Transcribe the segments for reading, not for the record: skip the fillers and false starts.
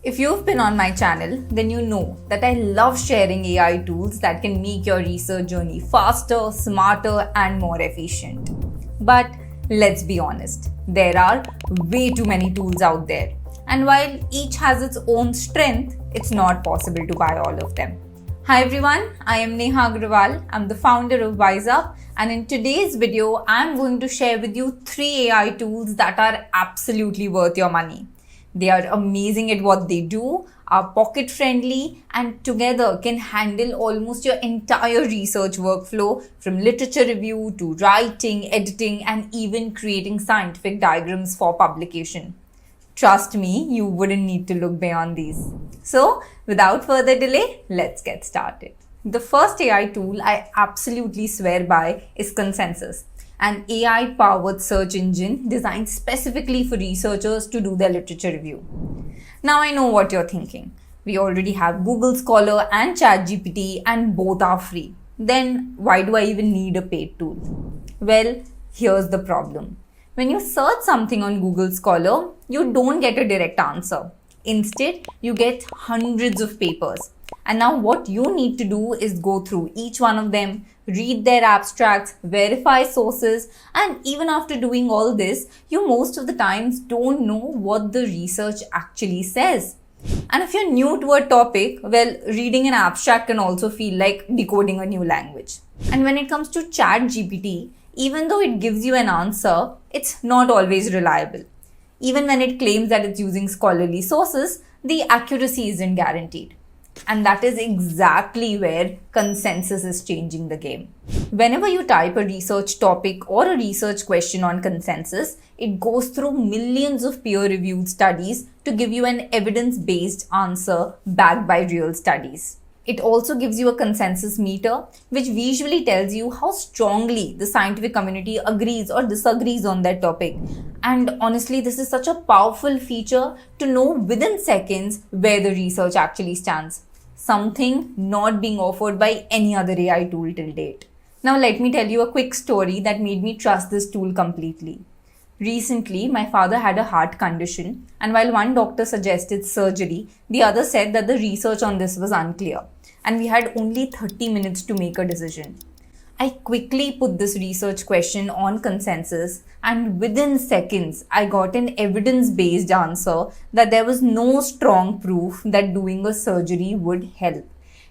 If you've been on my channel, then you know that I love sharing AI tools that can make your research journey faster, smarter, and more efficient. But let's be honest, there are way too many tools out there. And while each has its own strength, it's not possible to buy all of them. Hi everyone, I am Neha Agrawal. I'm the founder of WiseUp, and in today's video, I'm going to share with you 3 AI tools that are absolutely worth your money. They are amazing at what they do, are pocket friendly, and together can handle almost your entire research workflow from literature review to writing, editing, and even creating scientific diagrams for publication. Trust me, you wouldn't need to look beyond these. So, without further delay, let's get started. The first AI tool I absolutely swear by is Consensus, an AI-powered search engine designed specifically for researchers to do their literature review. Now I know what you're thinking. We already have Google Scholar and ChatGPT and both are free. Then why do I even need a paid tool? Well, here's the problem. When you search something on Google Scholar, you don't get a direct answer. Instead, you get hundreds of papers. And now what you need to do is go through each one of them, read their abstracts, verify sources, and even after doing all this, you most of the times don't know what the research actually says. And if you're new to a topic, well, reading an abstract can also feel like decoding a new language. And when it comes to ChatGPT, even though it gives you an answer, it's not always reliable. Even when it claims that it's using scholarly sources, the accuracy isn't guaranteed. And that is exactly where Consensus is changing the game. Whenever you type a research topic or a research question on Consensus, it goes through millions of peer-reviewed studies to give you an evidence-based answer backed by real studies. It also gives you a consensus meter, which visually tells you how strongly the scientific community agrees or disagrees on that topic. And honestly, this is such a powerful feature to know within seconds where the research actually stands. Something not being offered by any other AI tool till date. Now let me tell you a quick story that made me trust this tool completely. Recently, my father had a heart condition, and while one doctor suggested surgery, the other said that the research on this was unclear, and we had only 30 minutes to make a decision. I quickly put this research question on Consensus, and within seconds, I got an evidence-based answer that there was no strong proof that doing a surgery would help.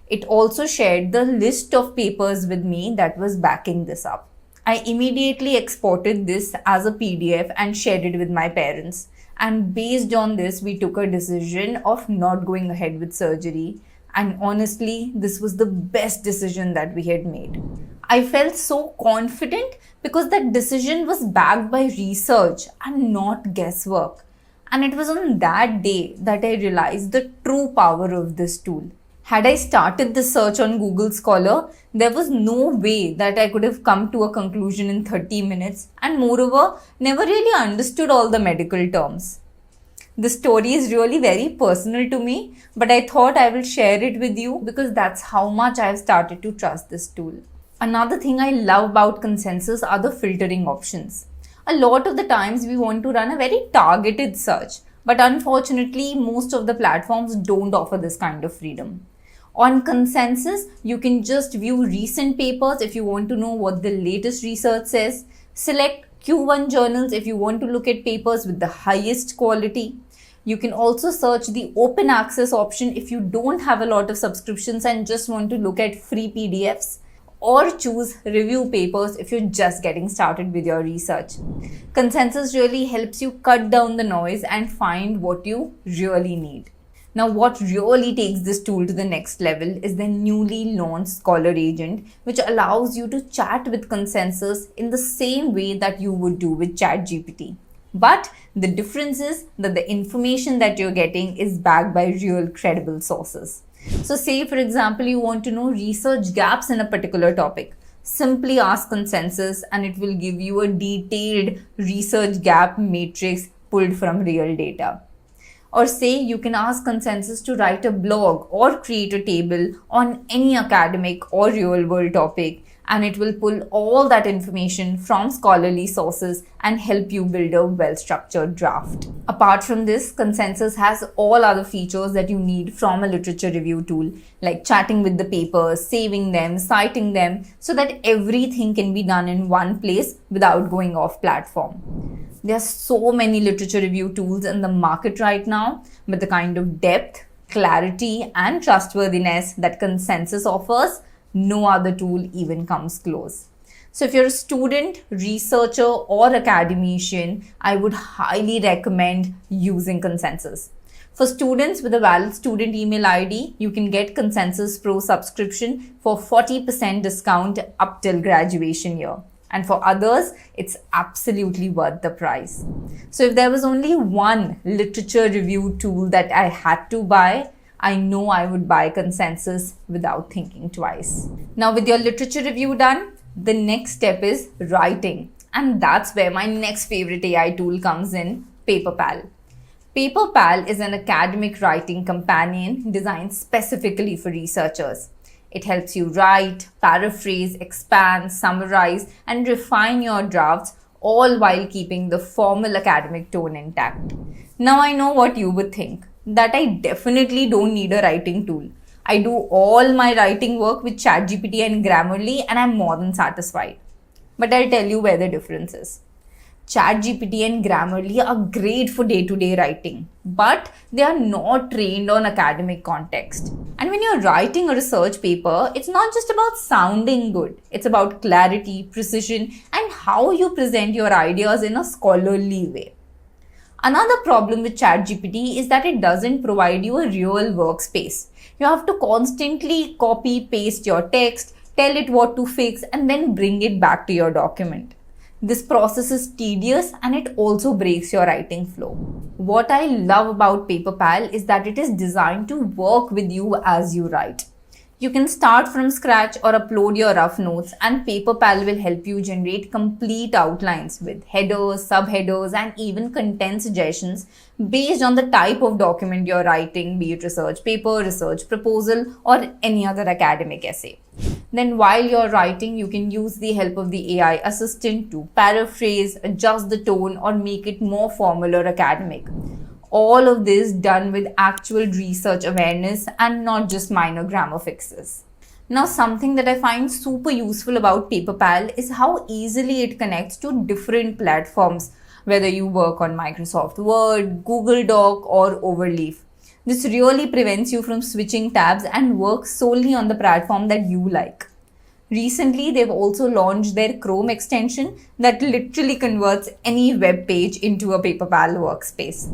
It also shared the list of papers with me that was backing this up. I immediately exported this as a PDF and shared it with my parents. And based on this, we took a decision of not going ahead with surgery. And honestly, this was the best decision that we had made. I felt so confident because that decision was backed by research and not guesswork. And it was on that day that I realized the true power of this tool. Had I started the search on Google Scholar, there was no way that I could have come to a conclusion in 30 minutes and moreover, never really understood all the medical terms. The story is really very personal to me, but I thought I will share it with you because that's how much I have started to trust this tool. Another thing I love about Consensus are the filtering options. A lot of the times we want to run a very targeted search, but unfortunately, most of the platforms don't offer this kind of freedom. On Consensus, you can just view recent papers if you want to know what the latest research says. Select Q1 journals if you want to look at papers with the highest quality. You can also search the open access option if you don't have a lot of subscriptions and just want to look at free PDFs. Or choose review papers if you're just getting started with your research. Consensus really helps you cut down the noise and find what you really need. Now, what really takes this tool to the next level is the newly launched Scholar Agent, which allows you to chat with Consensus in the same way that you would do with ChatGPT. But the difference is that the information that you're getting is backed by real credible sources. So say, for example, you want to know research gaps in a particular topic. Simply ask Consensus and it will give you a detailed research gap matrix pulled from real data. Or say you can ask Consensus to write a blog or create a table on any academic or real world topic, and it will pull all that information from scholarly sources and help you build a well-structured draft. Apart from this, Consensus has all other features that you need from a literature review tool, like chatting with the papers, saving them, citing them, so that everything can be done in one place without going off platform. There are so many literature review tools in the market right now, but the kind of depth, clarity, and trustworthiness that Consensus offers, no other tool even comes close. So if you're a student, researcher, or academician, I would highly recommend using Consensus. For students with a valid student email ID, you can get Consensus Pro subscription for 40% discount up till graduation year. And for others, it's absolutely worth the price. So if there was only one literature review tool that I had to buy, I know I would buy Consensus without thinking twice. Now with your literature review done, the next step is writing. And that's where my next favorite AI tool comes in, PaperPal. PaperPal is an academic writing companion designed specifically for researchers. It helps you write, paraphrase, expand, summarize, and refine your drafts, all while keeping the formal academic tone intact. Now I know what you would think, that I definitely don't need a writing tool. I do all my writing work with ChatGPT and Grammarly and I'm more than satisfied. But I'll tell you where the difference is. ChatGPT and Grammarly are great for day-to-day writing, but they are not trained on academic context. And when you're writing a research paper, it's not just about sounding good. It's about clarity, precision, and how you present your ideas in a scholarly way. Another problem with ChatGPT is that it doesn't provide you a real workspace. You have to constantly copy, paste your text, tell it what to fix, and then bring it back to your document. This process is tedious and it also breaks your writing flow. What I love about PaperPal is that it is designed to work with you as you write. You can start from scratch or upload your rough notes, and PaperPal will help you generate complete outlines with headers, subheaders, and even content suggestions based on the type of document you're writing, be it research paper, research proposal, or any other academic essay. Then while you're writing, you can use the help of the AI assistant to paraphrase, adjust the tone, or make it more formal or academic. All of this done with actual research awareness and not just minor grammar fixes. Now, something that I find super useful about PaperPal is how easily it connects to different platforms, whether you work on Microsoft Word, Google Doc, or Overleaf. This really prevents you from switching tabs and work solely on the platform that you like. Recently, they've also launched their Chrome extension that literally converts any web page into a PaperPal workspace.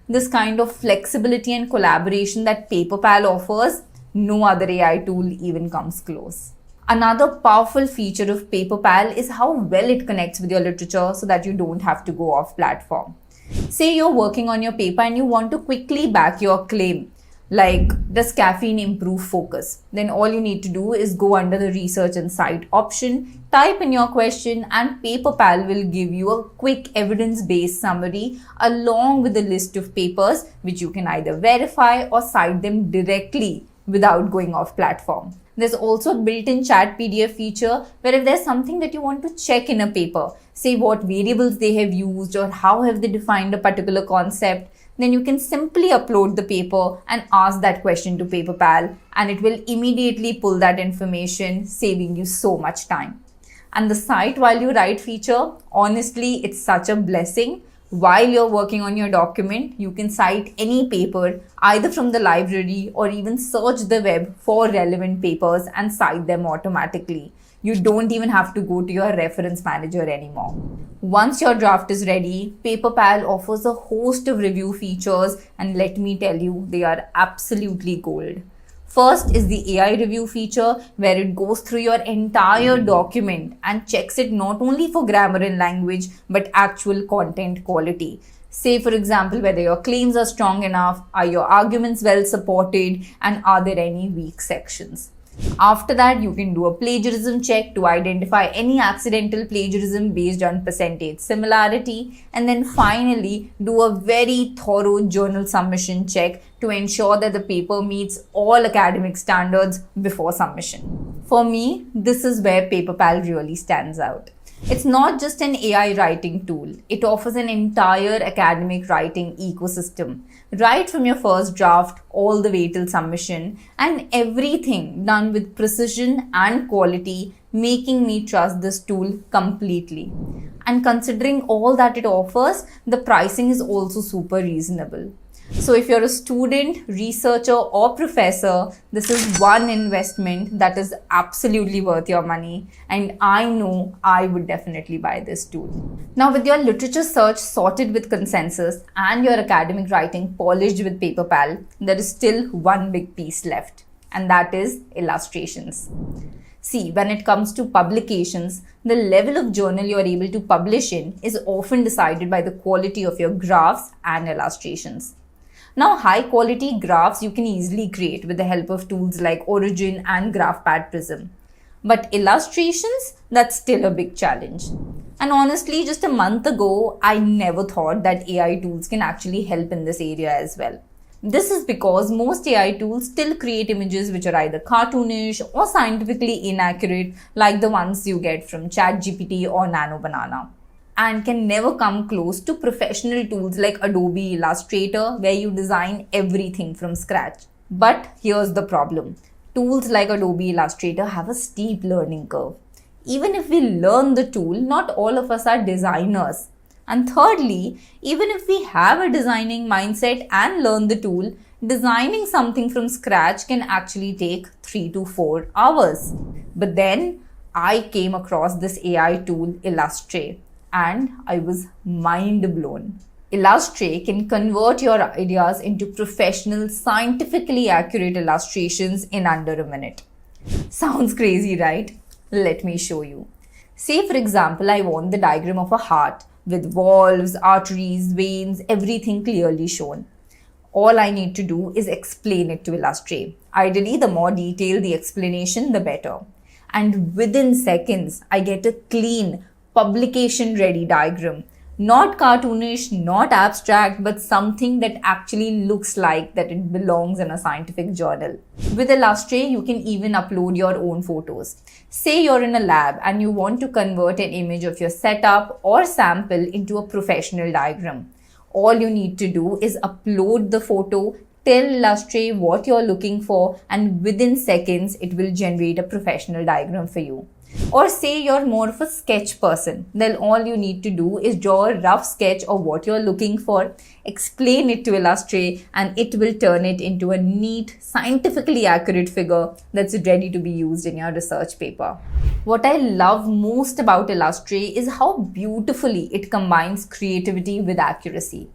This kind of flexibility and collaboration that PaperPal offers, no other AI tool even comes close. Another powerful feature of PaperPal is how well it connects with your literature so that you don't have to go off platform. Say you're working on your paper and you want to quickly back your claim, like does caffeine improve focus? Then all you need to do is go under the research and cite option, type in your question, and PaperPal will give you a quick evidence-based summary along with a list of papers which you can either verify or cite them directly without going off platform. There's also a built-in chat PDF feature where if there's something that you want to check in a paper, say what variables they have used or how have they defined a particular concept, then you can simply upload the paper and ask that question to PaperPal, and it will immediately pull that information, saving you so much time. And the cite while you write feature, honestly, it's such a blessing. While you're working on your document, you can cite any paper either from the library or even search the web for relevant papers and cite them automatically. You don't even have to go to your reference manager anymore. Once your draft is ready, PaperPal offers a host of review features, and let me tell you, they are absolutely gold. First is the AI review feature where it goes through your entire document and checks it not only for grammar and language but actual content quality. Say for example whether your claims are strong enough, are your arguments well supported, and are there any weak sections. After that, you can do a plagiarism check to identify any accidental plagiarism based on percentage similarity, and then finally do a very thorough journal submission check to ensure that the paper meets all academic standards before submission. For me, this is where PaperPal really stands out. It's not just an AI writing tool, it offers an entire academic writing ecosystem, right from your first draft all the way till submission, and everything done with precision and quality, making me trust this tool completely. And considering all that it offers, the pricing is also super reasonable. So, if you're a student, researcher, or professor, this is one investment that is absolutely worth your money. And I know I would definitely buy this tool. Now, with your literature search sorted with consensus and your academic writing polished with PaperPal, there is still one big piece left, and that is illustrations. See, when it comes to publications, the level of journal you are able to publish in is often decided by the quality of your graphs and illustrations. Now, high quality graphs you can easily create with the help of tools like Origin and GraphPad Prism. But illustrations, that's still a big challenge. And honestly, just a month ago, I never thought that AI tools can actually help in this area as well. This is because most AI tools still create images which are either cartoonish or scientifically inaccurate, like the ones you get from ChatGPT or Nano Banana, and can never come close to professional tools like Adobe Illustrator, where you design everything from scratch. But here's the problem. Tools like Adobe Illustrator have a steep learning curve. Even if we learn the tool, not all of us are designers. And thirdly, even if we have a designing mindset and learn the tool, designing something from scratch can actually take 3 to 4 hours. But then I came across this AI tool, Illustrate, and I was mind blown. Illustrate can convert your ideas into professional, scientifically accurate illustrations in under a minute. Sounds crazy, right? Let me show you. Say, for example, I want the diagram of a heart with valves, arteries, veins, everything clearly shown. All I need to do is explain it to Illustrate. Ideally, the more detailed the explanation, the better. And within seconds, I get a clean, publication-ready diagram. Not cartoonish, not abstract, but something that actually looks like that it belongs in a scientific journal. With Illustrate, you can even upload your own photos. Say you're in a lab and you want to convert an image of your setup or sample into a professional diagram. All you need to do is upload the photo, tell Illustrate what you're looking for, and within seconds, it will generate a professional diagram for you. Or say you're more of a sketch person, then all you need to do is draw a rough sketch of what you're looking for, explain it to Illustrate, and it will turn it into a neat, scientifically accurate figure that's ready to be used in your research paper. What I love most about Illustrate is how beautifully it combines creativity with accuracy.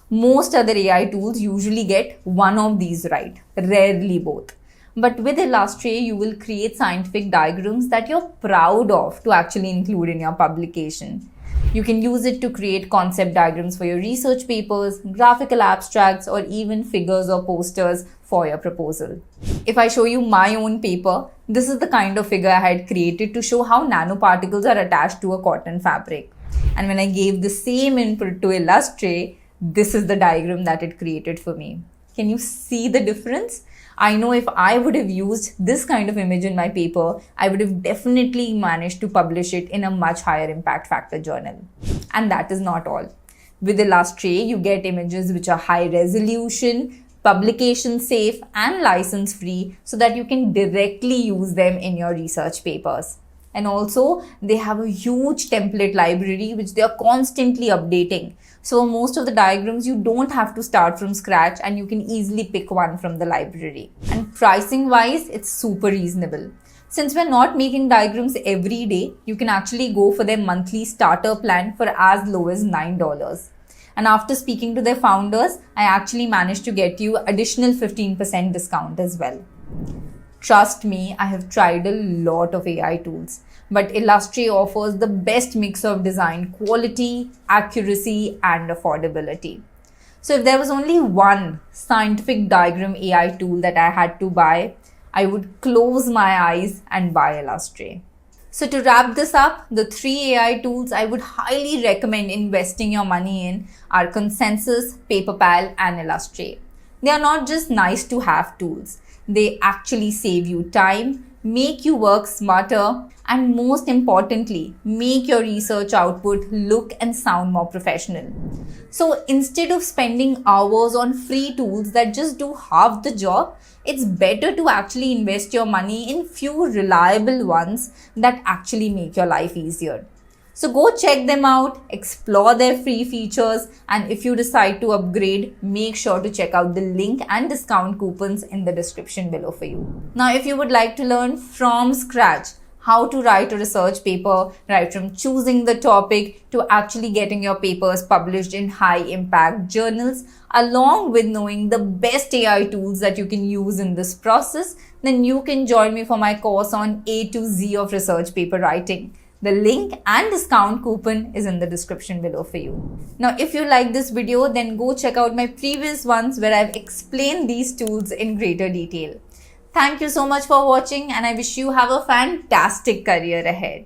Most other AI tools usually get one of these right, rarely both. But with Illustrate, you will create scientific diagrams that you're proud of to actually include in your publication. You can use it to create concept diagrams for your research papers, graphical abstracts, or even figures or posters for your proposal. If I show you my own paper, this is the kind of figure I had created to show how nanoparticles are attached to a cotton fabric. And when I gave the same input to Illustrate, this is the diagram that it created for me. Can you see the difference? I know if I would have used this kind of image in my paper, I would have definitely managed to publish it in a much higher impact factor journal. And that is not all. With Illustrate, you get images which are high resolution, publication safe, and license free so that you can directly use them in your research papers. And also, they have a huge template library which they are constantly updating. So most of the diagrams you don't have to start from scratch and you can easily pick one from the library. And pricing wise, it's super reasonable. Since we're not making diagrams every day, you can actually go for their monthly starter plan for as low as $9. And after speaking to their founders, I actually managed to get you additional 15% discount as well. Trust me, I have tried a lot of AI tools, but Illustrate offers the best mix of design quality, accuracy, and affordability. So if there was only one scientific diagram AI tool that I had to buy, I would close my eyes and buy Illustrate. So to wrap this up, the 3 AI tools I would highly recommend investing your money in are Consensus, PaperPal, and Illustrate. They are not just nice to have tools. They actually save you time, make you work smarter, and most importantly, make your research output look and sound more professional. So instead of spending hours on free tools that just do half the job, it's better to actually invest your money in few reliable ones that actually make your life easier. So go check them out, explore their free features, and if you decide to upgrade, make sure to check out the link and discount coupons in the description below for you. Now, if you would like to learn from scratch how to write a research paper, right from choosing the topic to actually getting your papers published in high impact journals, along with knowing the best AI tools that you can use in this process, then you can join me for my course on A to Z of research paper writing. The link and discount coupon is in the description below for you. Now, if you like this video, then go check out my previous ones where I've explained these tools in greater detail. Thank you so much for watching, and I wish you have a fantastic career ahead.